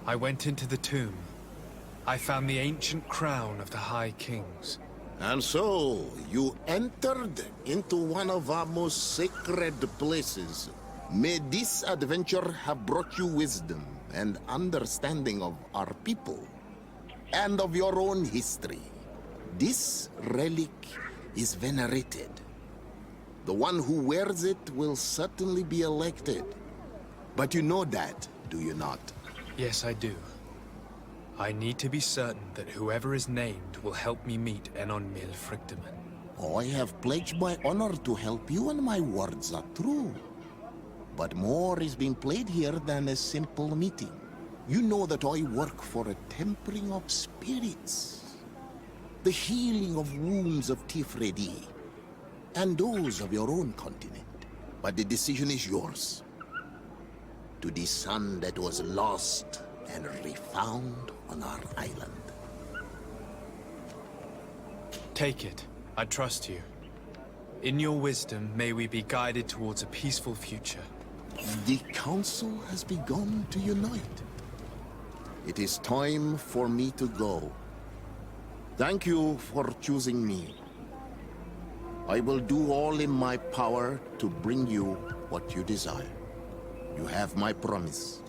I went into the tomb. I found the ancient crown of the High Kings. And so, you entered into one of our most sacred places. May this adventure have brought you wisdom and understanding of our people, and of your own history. This relic is venerated. The one who wears it will certainly be elected. But you know that, do you not? Yes, I do. I need to be certain that whoever is named will help me meet Enon Mil Frictamen. I have pledged my honor to help you, and my words are true. But more is being played here than a simple meeting. You know that I work for a tempering of spirits, the healing of wounds of Tifredi, and those of your own continent. But the decision is yours. To the son that was lost and refound on our island. Take it. I trust you. In your wisdom, may we be guided towards a peaceful future. The Council has begun to unite. It is time for me to go. Thank you for choosing me. I will do all in my power to bring you what you desire. You have my promise.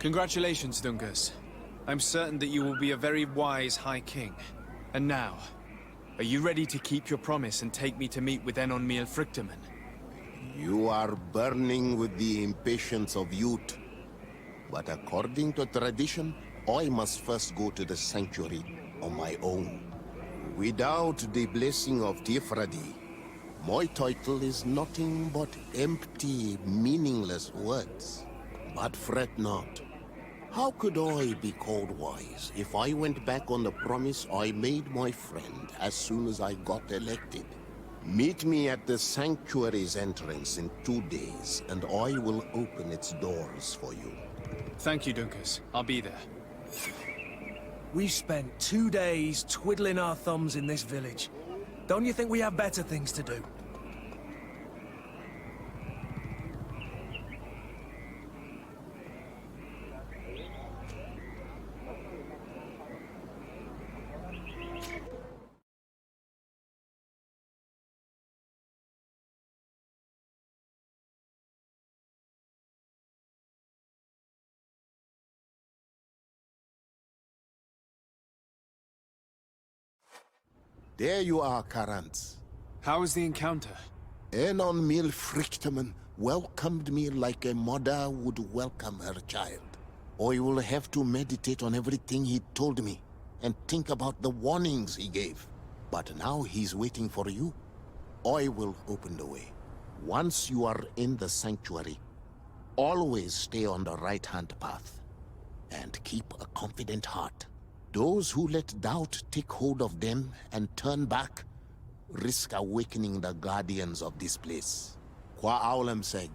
Congratulations, Dungus. I'm certain that you will be a very wise High King. And now, are you ready to keep your promise and take me to meet with Enon Mil Frictamen? You are burning with the impatience of youth. But according to tradition, I must first go to the sanctuary on my own. Without the blessing of Tifradi, my title is nothing but empty, meaningless words. But fret not. How could I be called wise if I went back on the promise I made my friend as soon as I got elected? Meet me at the sanctuary's entrance in 2 days, and I will open its doors for you. Thank you, Dunkus. I'll be there. We've spent 2 days twiddling our thumbs in this village. Don't you think we have better things to do? There you are, Karant. How was the encounter? Enon Mil Frichtman welcomed me like a mother would welcome her child. I will have to meditate on everything he told me and think about the warnings he gave. But now he's waiting for you. I will open the way. Once you are in the sanctuary, always stay on the right-hand path and keep a confident heart. Those who let doubt take hold of them and turn back risk awakening the guardians of this place. Qua Aulam Seg.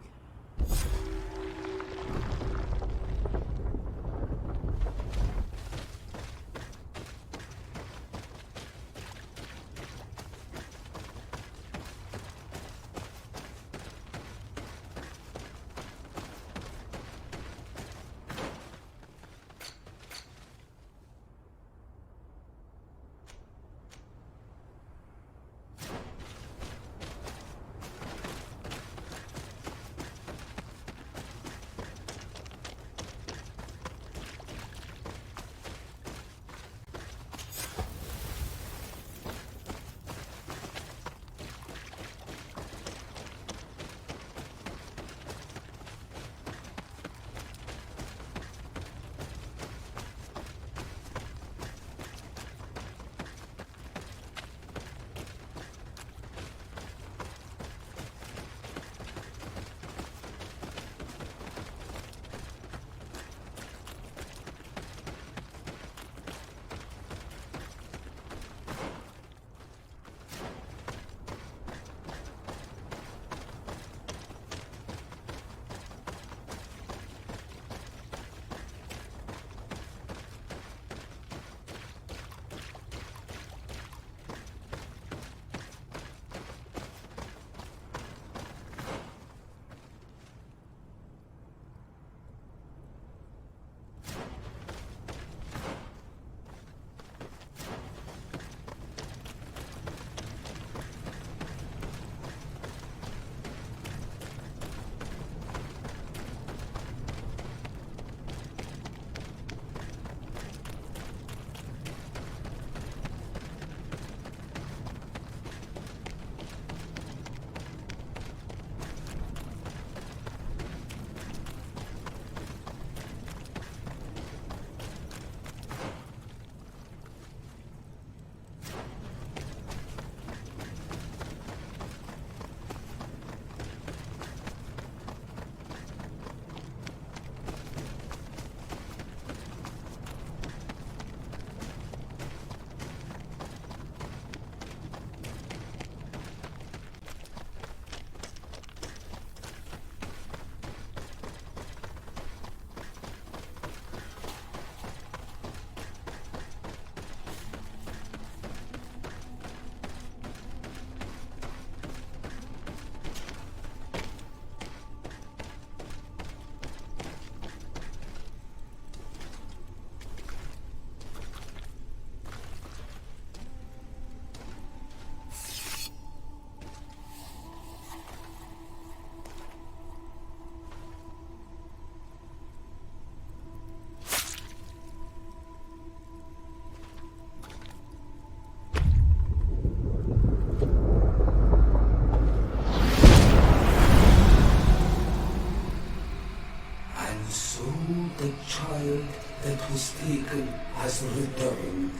that was taken has returned,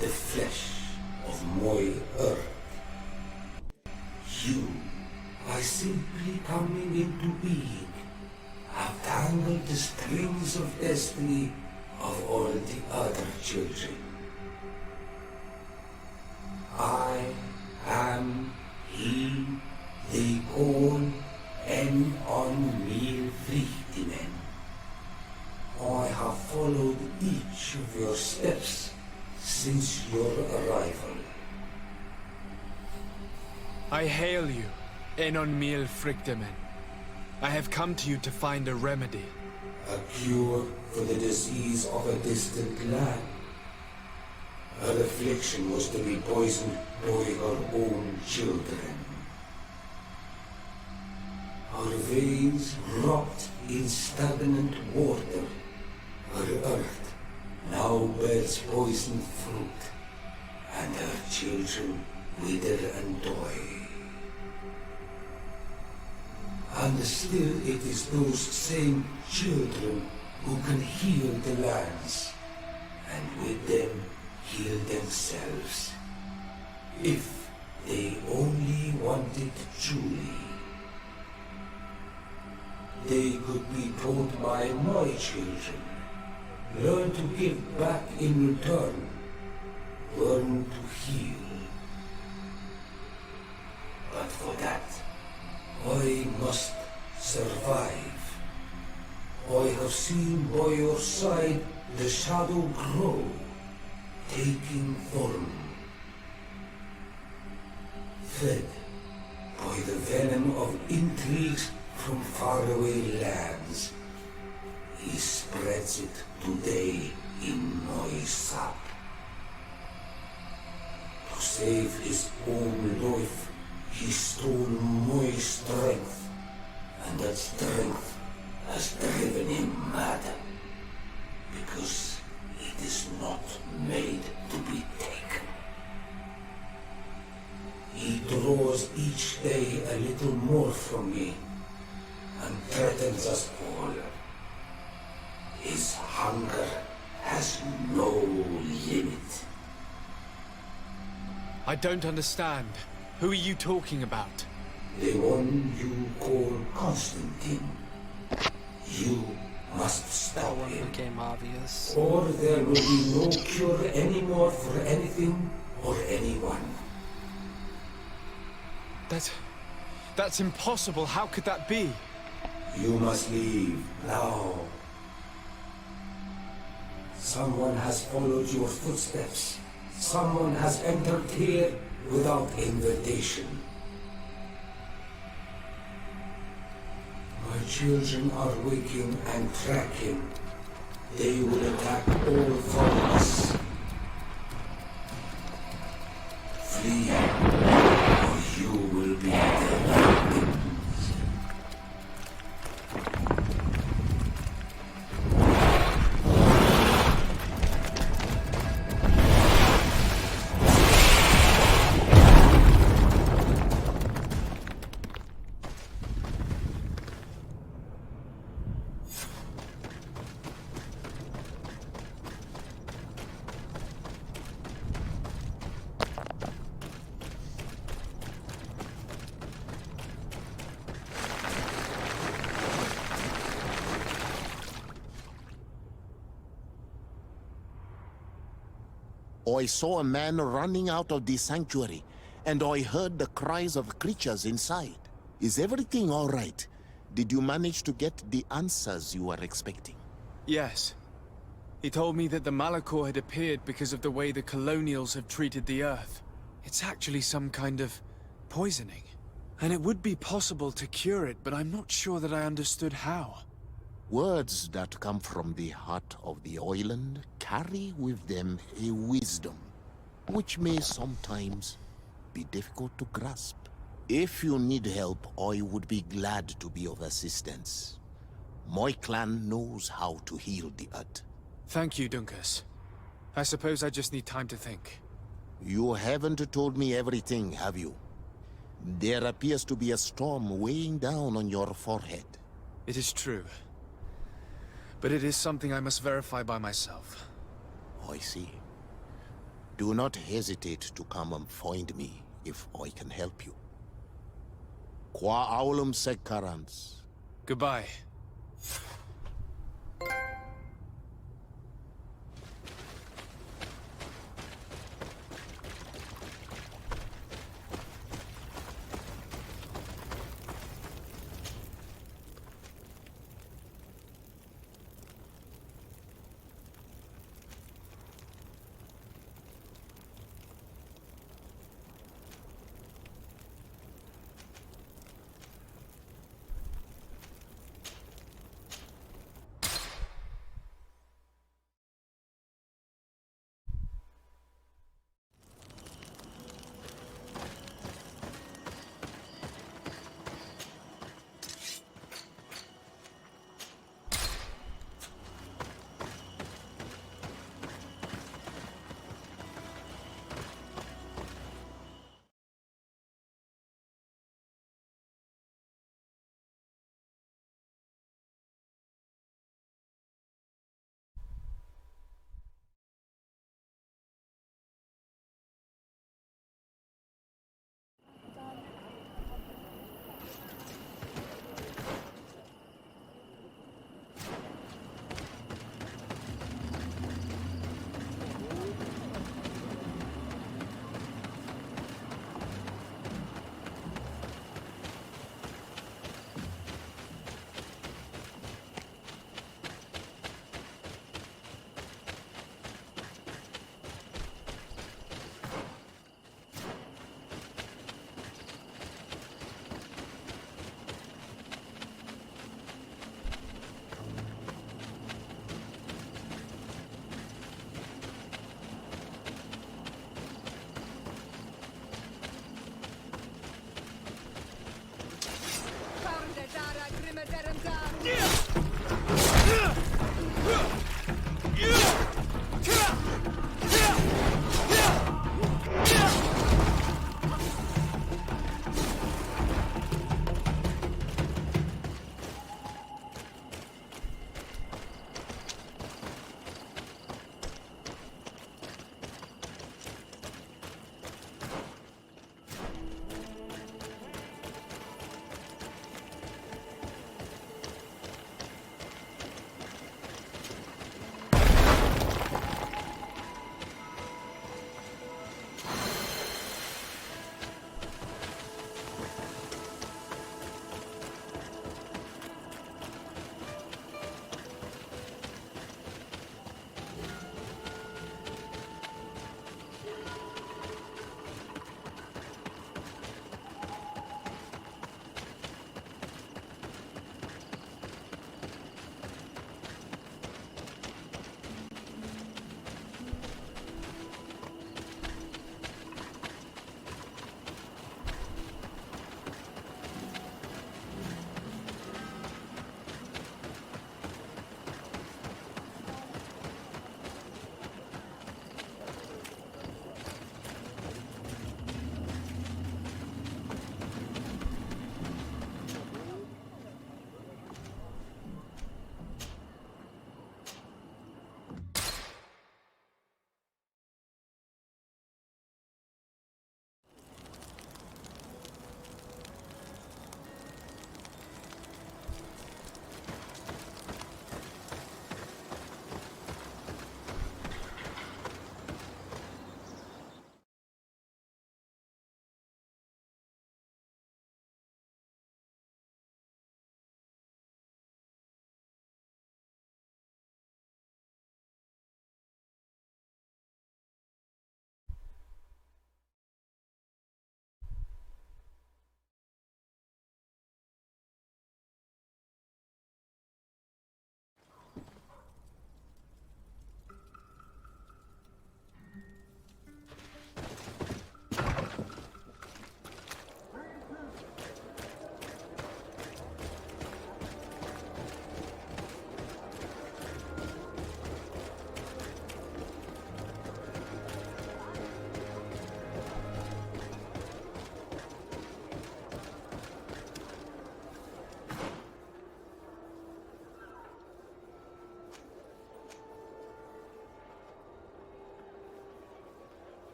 the flesh of my earth. You are simply coming into being, have tangled the strings of destiny of all the other children. I am am he they call en on mir Frichtinen. I have followed each of your steps since your arrival. I hail you, Enon Mil Frichtemen. I have come to you to find a remedy. A cure for the disease of a distant land. Her affliction was to be poisoned by her own children. Her veins rocked in stagnant water. Her earth now bears poisoned fruit, and her children wither and die. And still it is those same children who can heal the lands, and with them heal themselves, if they only wanted truly. They could be taught by my children, learn to give back in return, learn to heal. But for that, I must survive. I have seen by your side the shadow grow, taking form. Fed by the venom of intrigues from faraway lands, he spreads it today in my sap. To save his own life, he stole my strength, and that strength has driven him mad, because it is not made to be taken. He draws each day a little more from me, and threatens us all. His hunger has no limit. I don't understand. Who are you talking about? The one you call Constantine. You must stop That him, one became obvious. or there will be no cure anymore for anything or anyone. That's impossible. How could that be? You must leave now. Someone has followed your footsteps. Someone has entered here without invitation. My children are waking and tracking. They will attack all from us. Flee, or you will be dead. I saw a man running out of the sanctuary, and I heard the cries of creatures inside. Is everything all right? Did you manage to get the answers you were expecting? Yes. He told me that the Malachor had appeared because of the way the colonials have treated the Earth. It's actually some kind of poisoning. And it would be possible to cure it, but I'm not sure that I understood how. Words that come from the heart of the island carry with them a wisdom, which may sometimes be difficult to grasp. If you need help, I would be glad to be of assistance. My clan knows how to heal the earth. Thank you, Dunkus. I suppose I just need time to think. You haven't told me everything, have you? There appears to be a storm weighing down on your forehead. It is true. But it is something I must verify by myself. I see. Do not hesitate to come and find me if I can help you. Qua aulum secarans. Goodbye.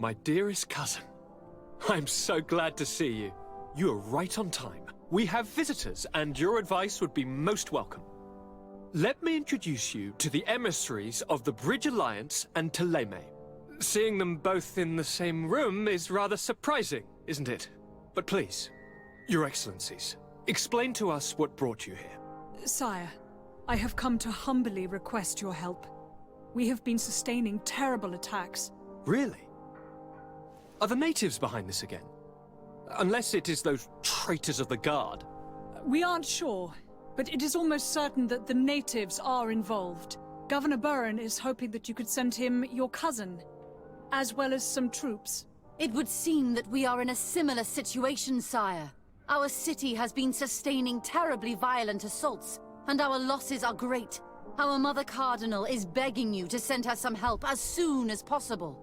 My dearest cousin, I'm so glad to see you. You are right on time. We have visitors, and your advice would be most welcome. Let me introduce you to the emissaries of the Bridge Alliance and Teleme. Seeing them both in the same room is rather surprising, isn't it? But please, Your Excellencies, explain to us what brought you here. Sire, I have come to humbly request your help. We have been sustaining terrible attacks. Really? Are the natives behind this again? Unless it is those traitors of the Guard. We aren't sure, but it is almost certain that the natives are involved. Governor Burren is hoping that you could send him your cousin, as well as some troops. It would seem that we are in a similar situation, sire. Our city has been sustaining terribly violent assaults, and our losses are great. Our Mother Cardinal is begging you to send her some help as soon as possible.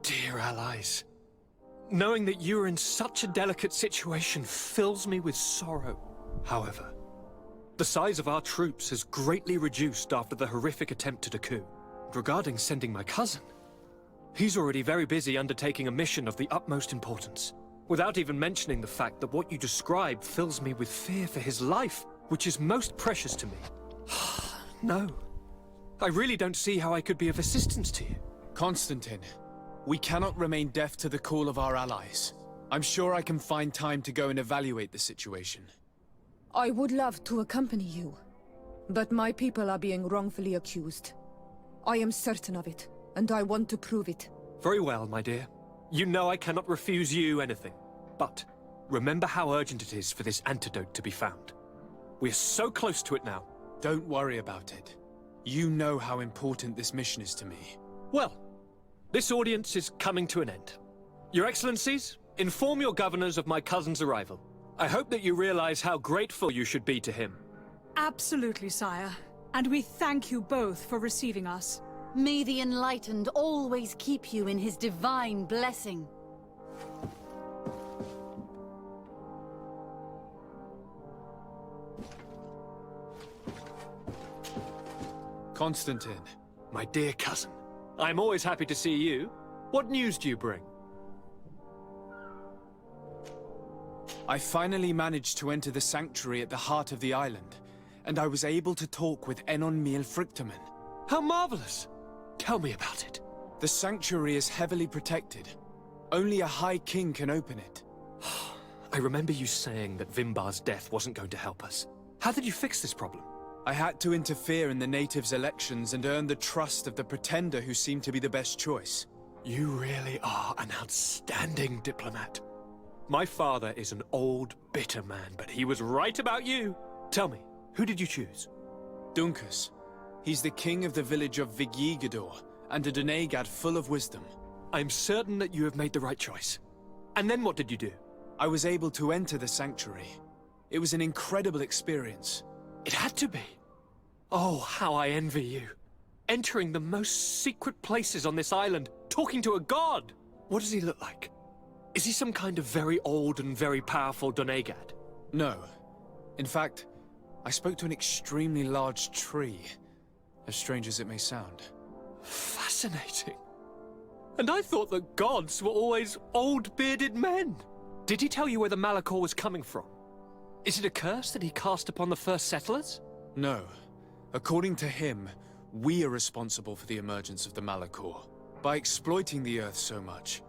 Dear allies, knowing that you are in such a delicate situation fills me with sorrow. However, the size of our troops has greatly reduced after the horrific attempt at a coup. Regarding sending my cousin, he's already very busy undertaking a mission of the utmost importance, without even mentioning the fact that what you describe fills me with fear for his life, which is most precious to me. No, I really don't see how I could be of assistance to you. Constantine, we cannot remain deaf to the call of our allies. I'm sure I can find time to go and evaluate the situation. I would love to accompany you, but my people are being wrongfully accused. I am certain of it, and I want to prove it. Very well, my dear. You know I cannot refuse you anything. But remember how urgent it is for this antidote to be found. We're so close to it now. Don't worry about it. You know how important this mission is to me. Well, this audience is coming to an end. Your Excellencies, inform your governors of my cousin's arrival. I hope that you realize how grateful you should be to him. Absolutely, sire. And we thank you both for receiving us. May the Enlightened always keep you in his divine blessing. Constantine. My dear cousin, I'm always happy to see you. What news do you bring? I finally managed to enter the sanctuary at the heart of the island, and I was able to talk with Enon Miel Frictamen. How marvelous! Tell me about it. The sanctuary is heavily protected. Only a High King can open it. I remember you saying that Vimbar's death wasn't going to help us. How did you fix this problem? I had to interfere in the natives' elections and earn the trust of the pretender who seemed to be the best choice. You really are an outstanding diplomat. My father is an old, bitter man, but he was right about you. Tell me, who did you choose? Duncus. He's the king of the village of Vigyigador, and a Donegad full of wisdom. I'm certain that you have made the right choice. And then what did you do? I was able to enter the sanctuary. It was an incredible experience. It had to be. Oh, how I envy you. Entering the most secret places on this island, talking to a god. What does he look like? Is he some kind of very old and very powerful Donegad? No. In fact, I spoke to an extremely large tree, as strange as it may sound. Fascinating. And I thought that gods were always old, bearded men. Did he tell you where the Malachor was coming from? Is it a curse that he cast upon the first settlers? No. According to him, we are responsible for the emergence of the Malachor. By exploiting the Earth so much,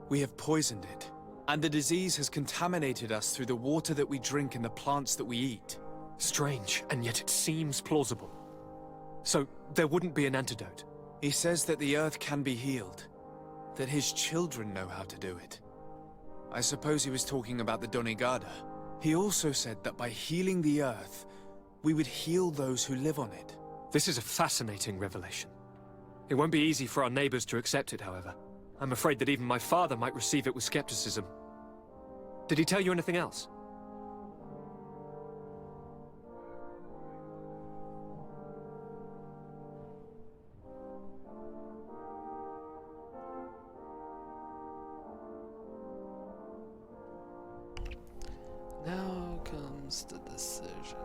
we have poisoned it, and the disease has contaminated us through the water that we drink and the plants that we eat. Strange, and yet it seems plausible. So, there wouldn't be an antidote? He says that the Earth can be healed, that his children know how to do it. I suppose he was talking about the Donegada. He also said that by healing the Earth, we would heal those who live on it. This is a fascinating revelation. It won't be easy for our neighbors to accept it, however. I'm afraid that even my father might receive it with skepticism. Did he tell you anything else? Now comes the decision.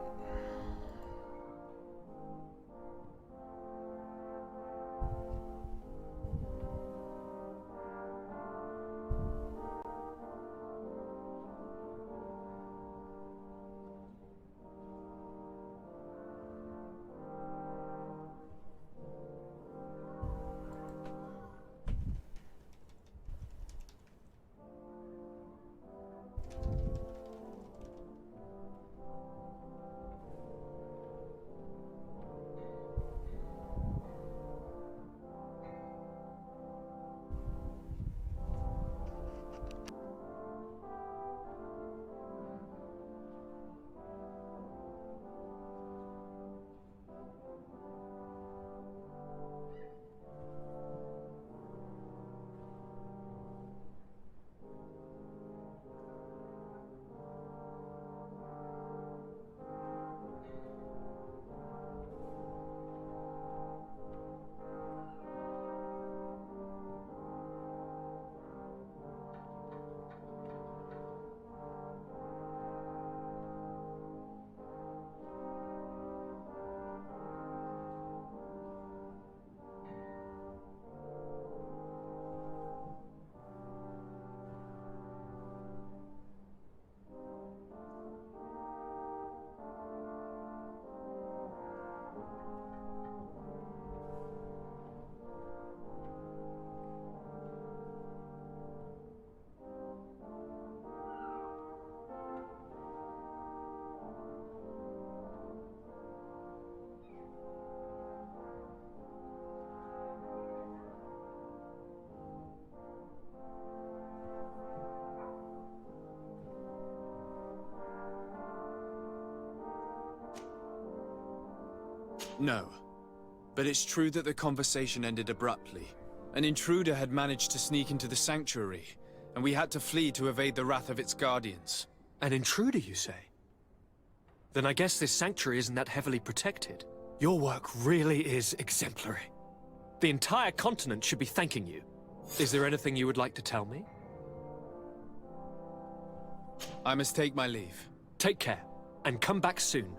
No. But it's true that the conversation ended abruptly. An intruder had managed to sneak into the sanctuary, and we had to flee to evade the wrath of its guardians. An intruder, you say? Then I guess this sanctuary isn't that heavily protected. Your work really is exemplary. The entire continent should be thanking you. Is there anything you would like to tell me? I must take my leave. Take care, and come back soon.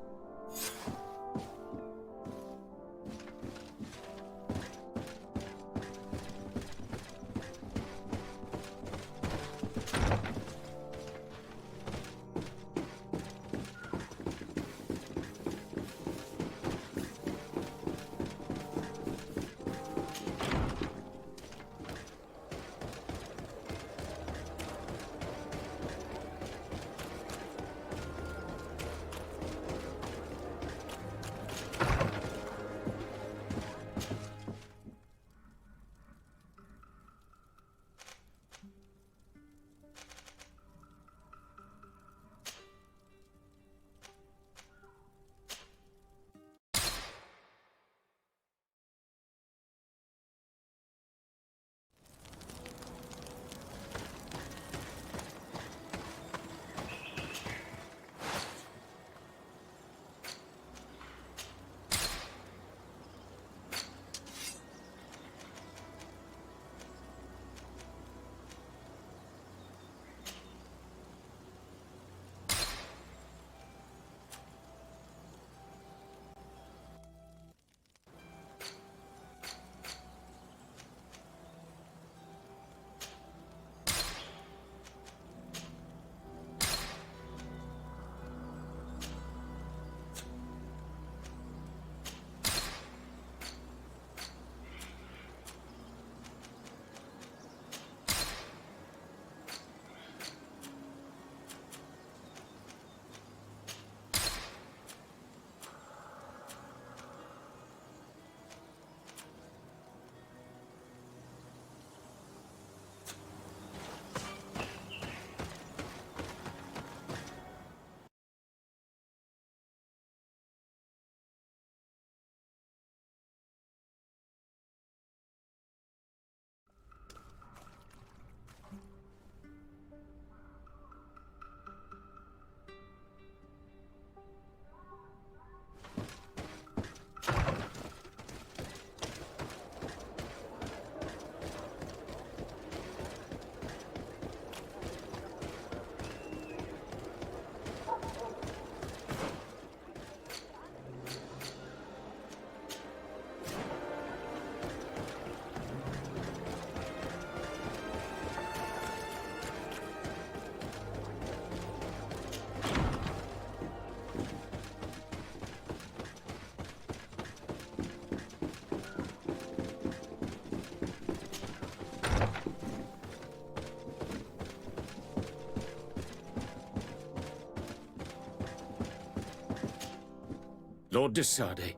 Lord de Sade,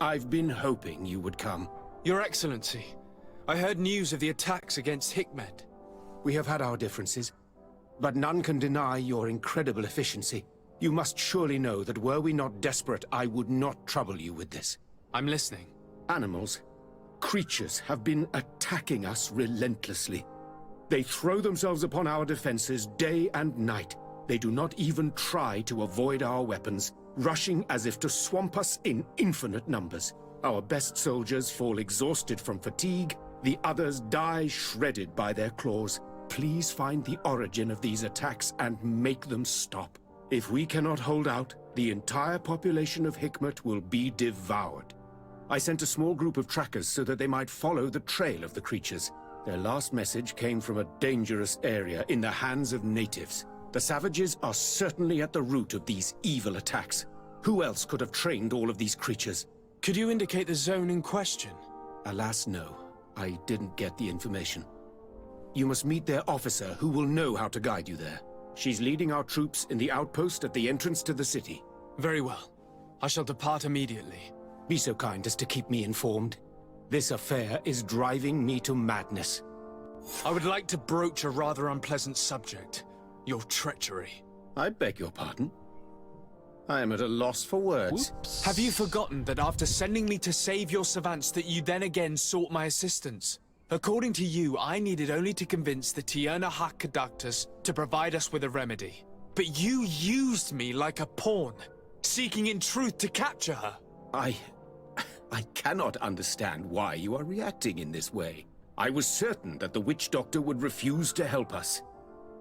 I've been hoping you would come. Your Excellency, I heard news of the attacks against Hikmet. We have had our differences, but none can deny your incredible efficiency. You must surely know that were we not desperate, I would not trouble you with this. I'm listening. Animals, creatures have been attacking us relentlessly. They throw themselves upon our defenses day and night. They do not even try to avoid our weapons, rushing as if to swamp us in infinite numbers. Our best soldiers fall exhausted from fatigue, the others die shredded by their claws. Please find the origin of these attacks and make them stop. If we cannot hold out, the entire population of Hikmet will be devoured. I sent a small group of trackers so that they might follow the trail of the creatures. Their last message came from a dangerous area in the hands of natives. The savages are certainly at the root of these evil attacks. Who else could have trained all of these creatures? Could you indicate the zone in question? Alas, no. I didn't get the information. You must meet their officer, who will know how to guide you there. She's leading our troops in the outpost at the entrance to the city. Very well. I shall depart immediately. Be so kind as to keep me informed. This affair is driving me to madness. I would like to broach a rather unpleasant subject. Your treachery. I beg your pardon? I am at a loss for words. Whoops. Have you forgotten that after sending me to save your savants that you then again sought my assistance? According to you, I needed only to convince the Tierna Hak conductors to provide us with a remedy. But you used me like a pawn, seeking in truth to capture her. I cannot understand why you are reacting in this way. I was certain that the witch doctor would refuse to help us.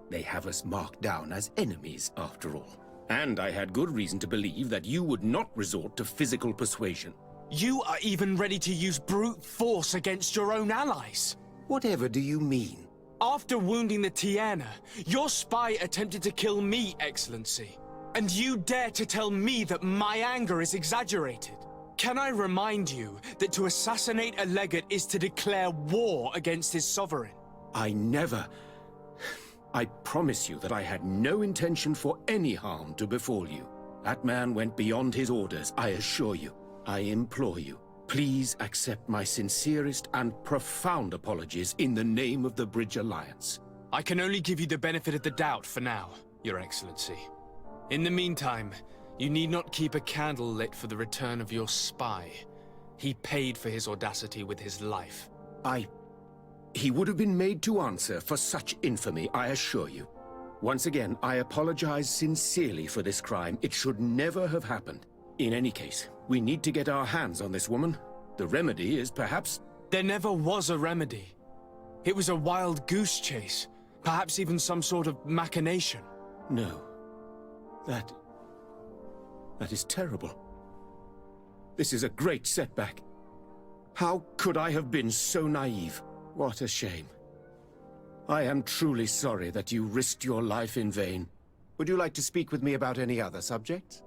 They have us marked down as enemies, after all. And I had good reason to believe that you would not resort to physical persuasion. You are even ready to use brute force against your own allies. Whatever do you mean? After wounding the Tierna, your spy attempted to kill me, Excellency. And you dare to tell me that my anger is exaggerated? Can I remind you that to assassinate a legate is to declare war against his sovereign? I never... I promise you that I had no intention for any harm to befall you. That man went beyond his orders, I assure you. I implore you, please accept my sincerest and profound apologies in the name of the Bridge Alliance. I can only give you the benefit of the doubt for now, Your Excellency. In the meantime, you need not keep a candle lit for the return of your spy. He paid for his audacity with his life. He would have been made to answer for such infamy, I assure you. Once again, I apologize sincerely for this crime. It should never have happened. In any case, we need to get our hands on this woman. The remedy is perhaps... There never was a remedy. It was a wild goose chase. Perhaps even some sort of machination. No. That is terrible. This is a great setback. How could I have been so naive? What a shame. I am truly sorry that you risked your life in vain. Would you like to speak with me about any other subjects?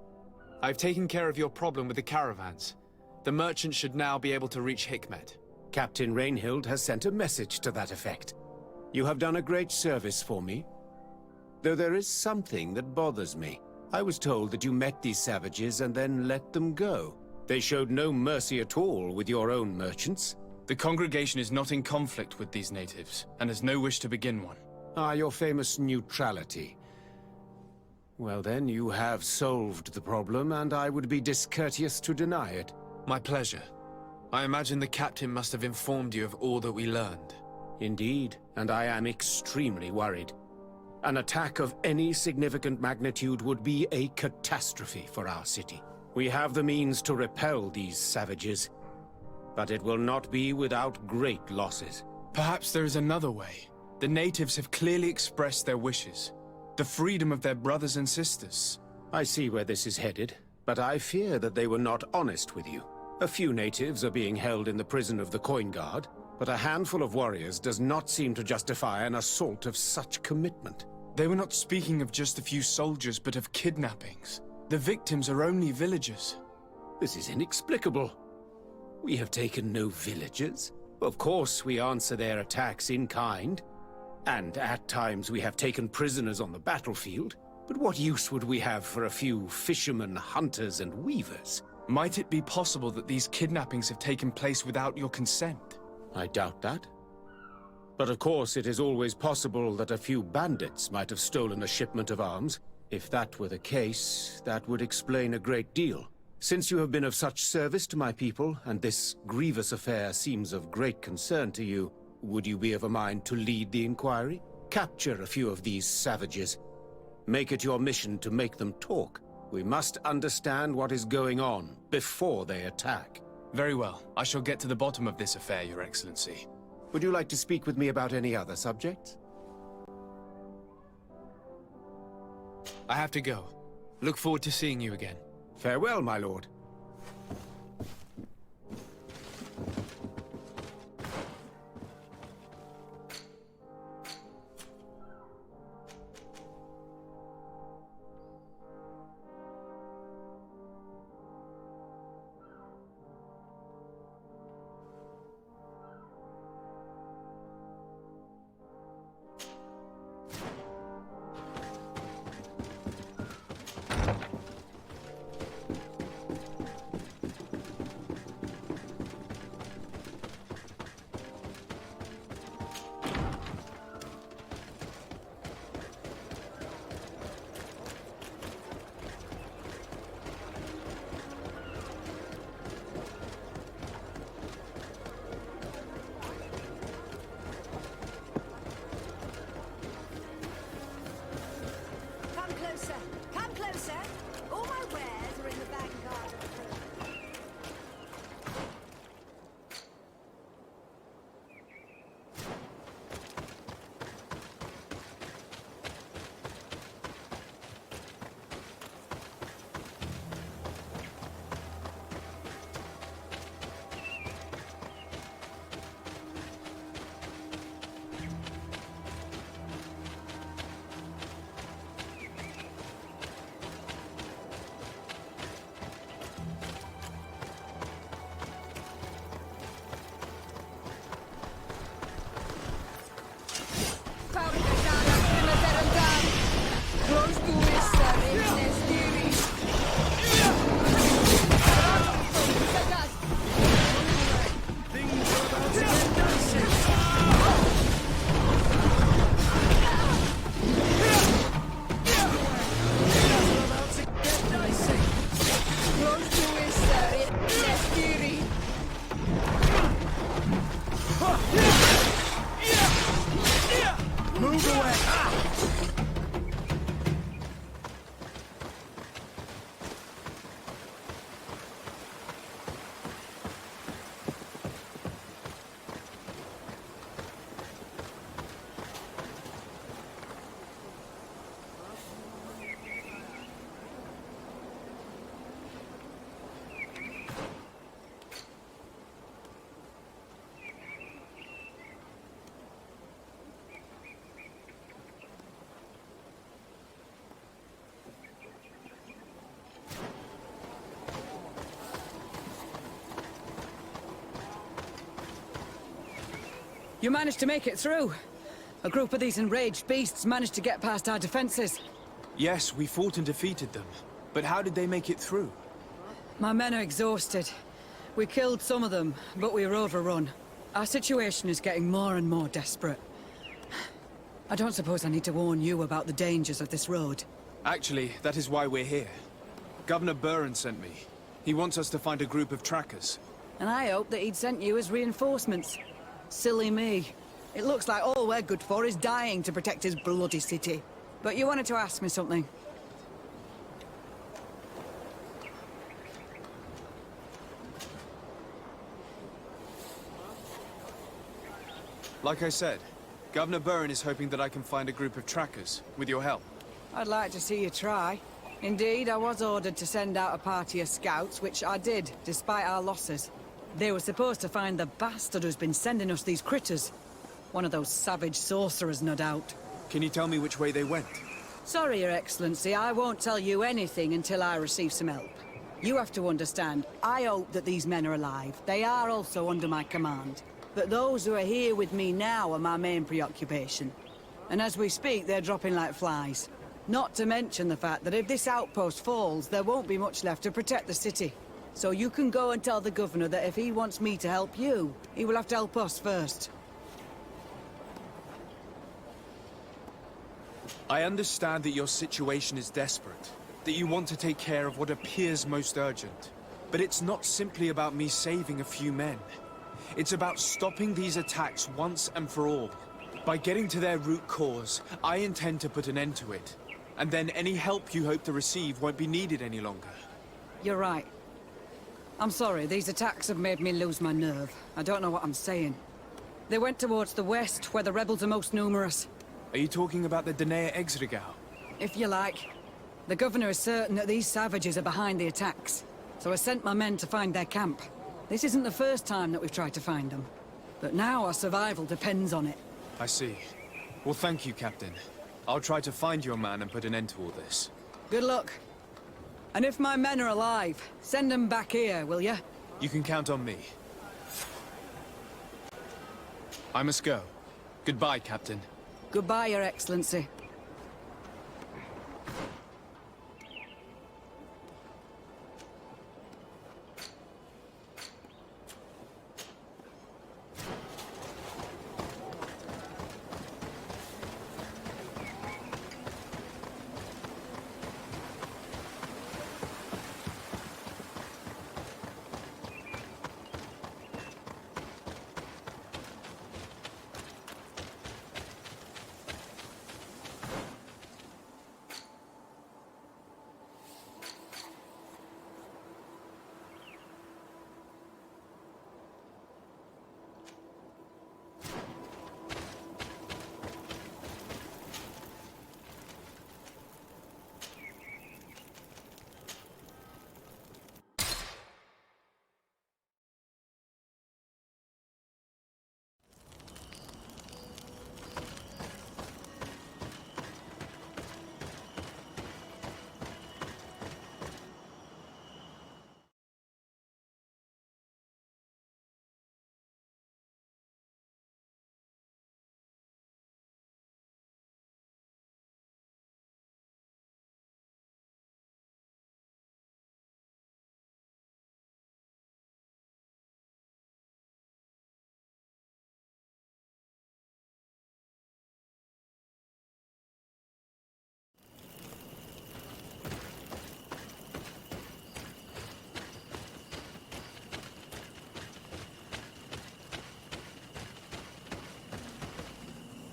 I've taken care of your problem with the caravans. The merchant should now be able to reach Hikmet. Captain Rainhild has sent a message to that effect. You have done a great service for me. Though there is something that bothers me. I was told that you met these savages and then let them go. They showed no mercy at all with your own merchants. The congregation is not in conflict with these natives, and has no wish to begin one. Ah, your famous neutrality. Well then, you have solved the problem, and I would be discourteous to deny it. My pleasure. I imagine the captain must have informed you of all that we learned. Indeed, and I am extremely worried. An attack of any significant magnitude would be a catastrophe for our city. We have the means to repel these savages, but it will not be without great losses. Perhaps there is another way. The natives have clearly expressed their wishes. The freedom of their brothers and sisters. I see where this is headed, but I fear that they were not honest with you. A few natives are being held in the prison of the Coin Guard, but a handful of warriors does not seem to justify an assault of such commitment. They were not speaking of just a few soldiers, but of kidnappings. The victims are only villagers. This is inexplicable. We have taken no villagers. Of course, we answer their attacks in kind. And at times we have taken prisoners on the battlefield. But what use would we have for a few fishermen, hunters, and weavers? Might it be possible that these kidnappings have taken place without your consent? I doubt that. But of course, it is always possible that a few bandits might have stolen a shipment of arms. If that were the case, that would explain a great deal. Since you have been of such service to my people, and this grievous affair seems of great concern to you, would you be of a mind to lead the inquiry? Capture a few of these savages. Make it your mission to make them talk. We must understand what is going on before they attack. Very well. I shall get to the bottom of this affair, Your Excellency. Would you like to speak with me about any other subjects? I have to go. Look forward to seeing you again. Farewell, my lord. You managed to make it through. A group of these enraged beasts managed to get past our defenses. Yes, we fought and defeated them. But how did they make it through? My men are exhausted. We killed some of them, but we were overrun. Our situation is getting more and more desperate. I don't suppose I need to warn you about the dangers of this road. Actually, that is why we're here. Governor Buren sent me. He wants us to find a group of trackers. And I hope that he'd sent you as reinforcements. Silly me. It looks like all we're good for is dying to protect his bloody city. But you wanted to ask me something. Like I said, Governor Buren is hoping that I can find a group of trackers, with your help. I'd like to see you try. Indeed, I was ordered to send out a party of scouts, which I did, despite our losses. They were supposed to find the bastard who's been sending us these critters. One of those savage sorcerers, no doubt. Can you tell me which way they went? Sorry, Your Excellency, I won't tell you anything until I receive some help. You have to understand, I hope that these men are alive. They are also under my command. But those who are here with me now are my main preoccupation. And as we speak, they're dropping like flies. Not to mention the fact that if this outpost falls, there won't be much left to protect the city. So you can go and tell the governor that if he wants me to help you, he will have to help us first. I understand that your situation is desperate, that you want to take care of what appears most urgent. But it's not simply about me saving a few men. It's about stopping these attacks once and for all. By getting to their root cause, I intend to put an end to it. And then any help you hope to receive won't be needed any longer. You're right. I'm sorry, these attacks have made me lose my nerve. I don't know what I'm saying. They went towards the west, where the rebels are most numerous. Are you talking about the Danea Exregau? If you like. The governor is certain that these savages are behind the attacks. So I sent my men to find their camp. This isn't the first time that we've tried to find them. But now our survival depends on it. I see. Well, thank you, Captain. I'll try to find your man and put an end to all this. Good luck. And if my men are alive, send them back here, will you? You can count on me. I must go. Goodbye, Captain. Goodbye, Your Excellency.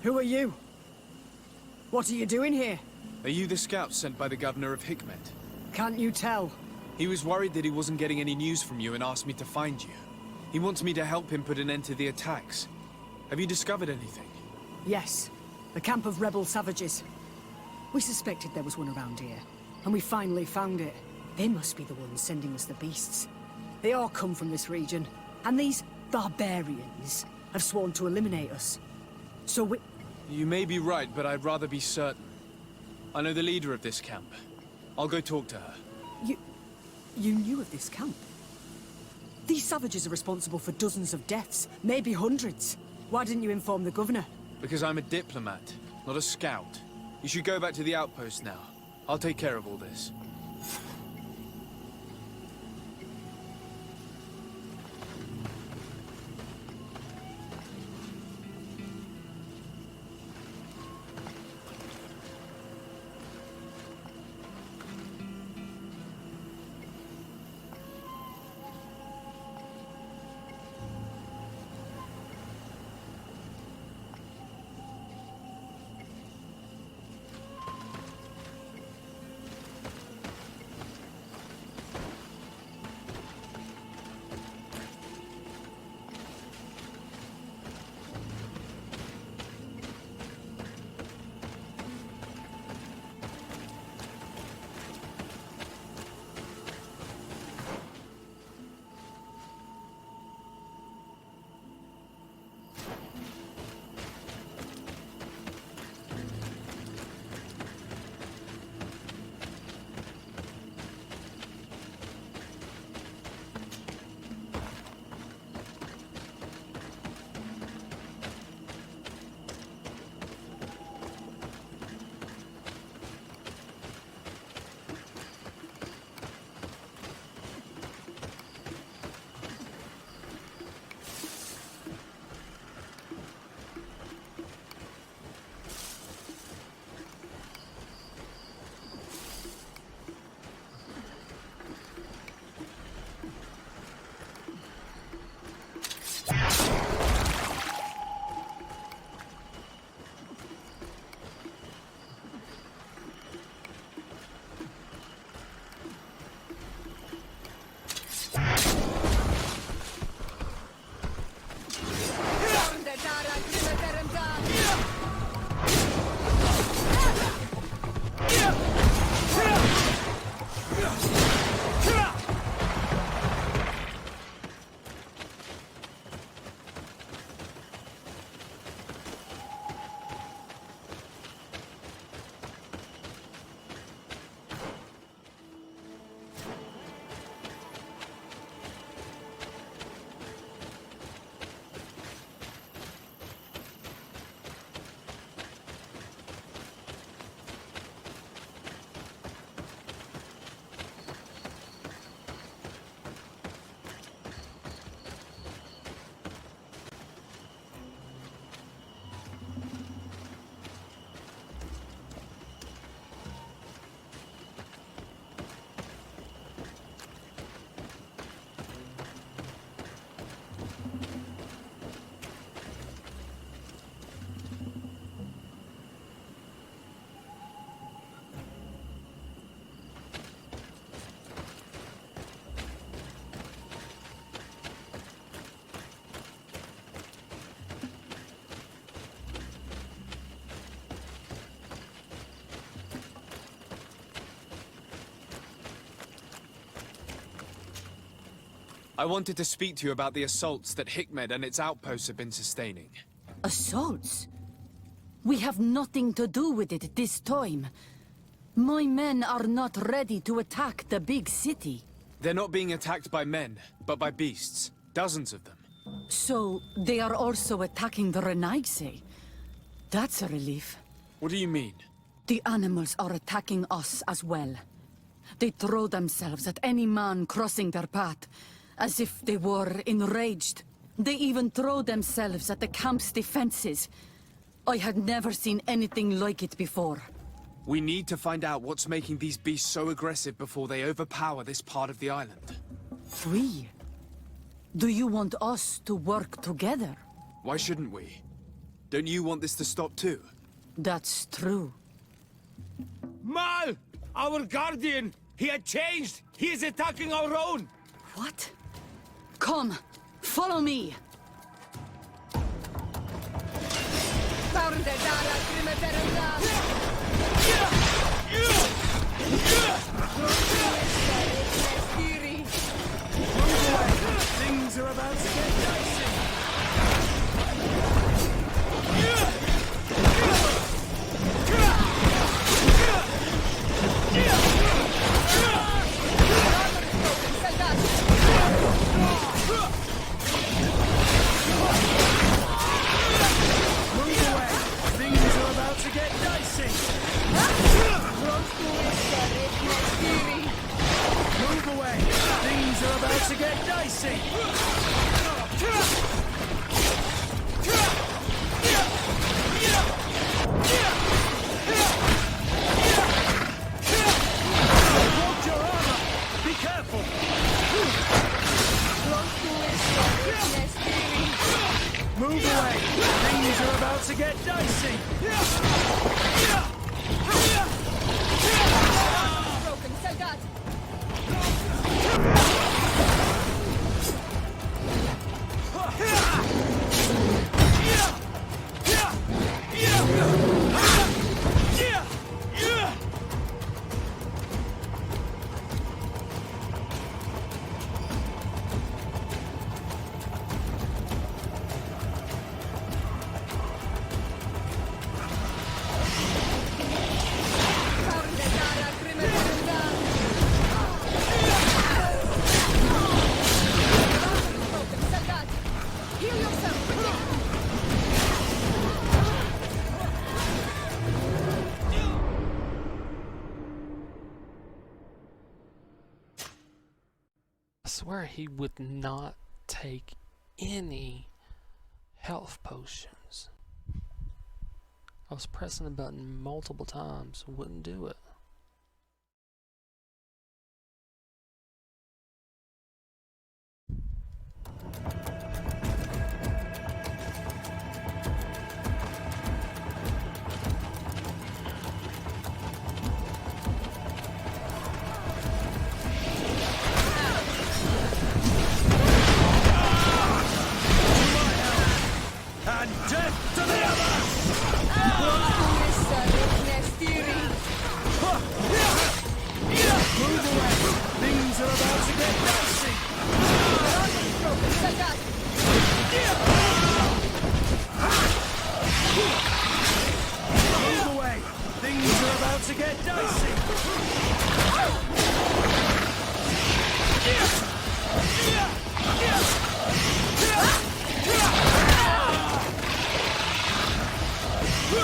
Who are you? What are you doing here? Are you the scout sent by the governor of Hikmet? Can't you tell? He was worried that he wasn't getting any news from you and asked me to find you. He wants me to help him put an end to the attacks. Have you discovered anything? Yes. The camp of rebel savages. We suspected there was one around here, and we finally found it. They must be the ones sending us the beasts. They all come from this region, and these barbarians have sworn to eliminate us. So we... You may be right, but I'd rather be certain. I know the leader of this camp. I'll go talk to her. You knew of this camp? These savages are responsible for dozens of deaths, maybe hundreds. Why didn't you inform the governor? Because I'm a diplomat, not a scout. You should go back to the outpost now. I'll take care of all this. I wanted to speak to you about the assaults that Hikmed and its outposts have been sustaining. Assaults? We have nothing to do with it this time. My men are not ready to attack the big city. They're not being attacked by men, but by beasts. Dozens of them. So, they are also attacking the Renaigse. That's a relief. What do you mean? The animals are attacking us as well. They throw themselves at any man crossing their path, as if they were enraged. They even throw themselves at the camp's defenses. I had never seen anything like it before. We need to find out what's making these beasts so aggressive before they overpower this part of the island. We? Do you want us to work together? Why shouldn't we? Don't you want this to stop too? That's true. Mal! Our guardian! He had changed! He is attacking our own! What? Come, follow me! Things are about to get dicey! to get dicey! Hold your armor! Be careful! Move away! Things are about to get dicey! Broken, Soldat! I swear he would not take any health potions. I was pressing the button multiple times, wouldn't do it. And death to the others! Move away! Things are about to get dicey! Move away! Things are about to get dicey!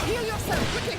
Heal yourself, quickly!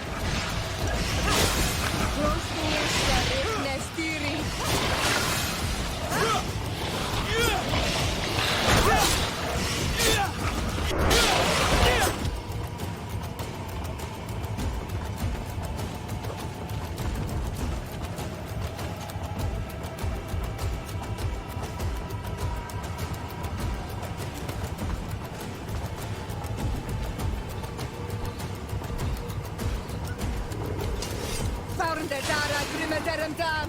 Found the Dara Grimmederendam!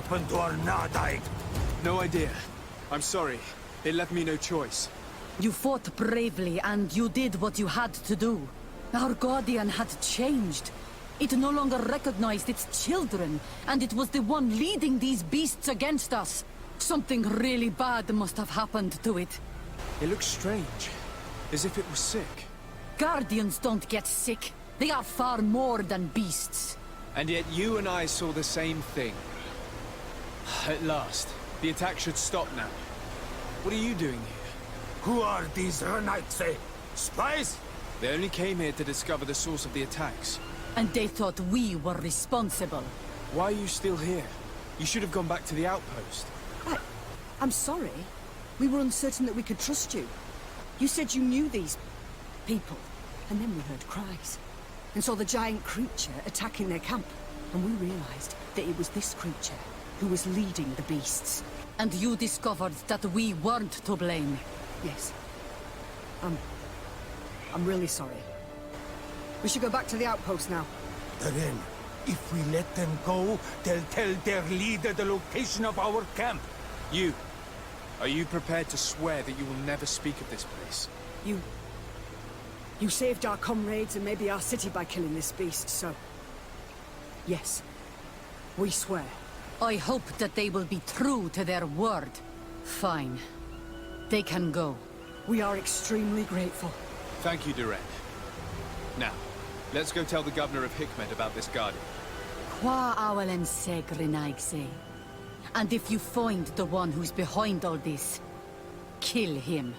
happened to our Nadaig? No idea. I'm sorry. It left me no choice. You fought bravely, and you did what you had to do. Our Guardian had changed. It no longer recognized its children, and it was the one leading these beasts against us. Something really bad must have happened to it. It looks strange. As if it was sick. Guardians don't get sick. They are far more than beasts. And yet you and I saw the same thing. At last. The attack should stop now. What are you doing here? Who are these Renaitse? Spies? They only came here to discover the source of the attacks. And they thought we were responsible. Why are you still here? You should have gone back to the outpost. I'm sorry. We were uncertain that we could trust you. You said you knew these people, and then we heard cries. And saw the giant creature attacking their camp. And we realized that it was this creature who was leading the beasts. And you discovered that we weren't to blame. Yes. I'm really sorry. We should go back to the outpost now. Then, if we let them go, they'll tell their leader the location of our camp. You. Are you prepared to swear that you will never speak of this place? You saved our comrades and maybe our city by killing this beast, so... Yes. We swear. I hope that they will be true to their word. Fine. They can go. We are extremely grateful. Thank you, Duran. Now, let's go tell the governor of Hikmet about this guardian. Qua awalen segrenaigse. And if you find the one who's behind all this, kill him.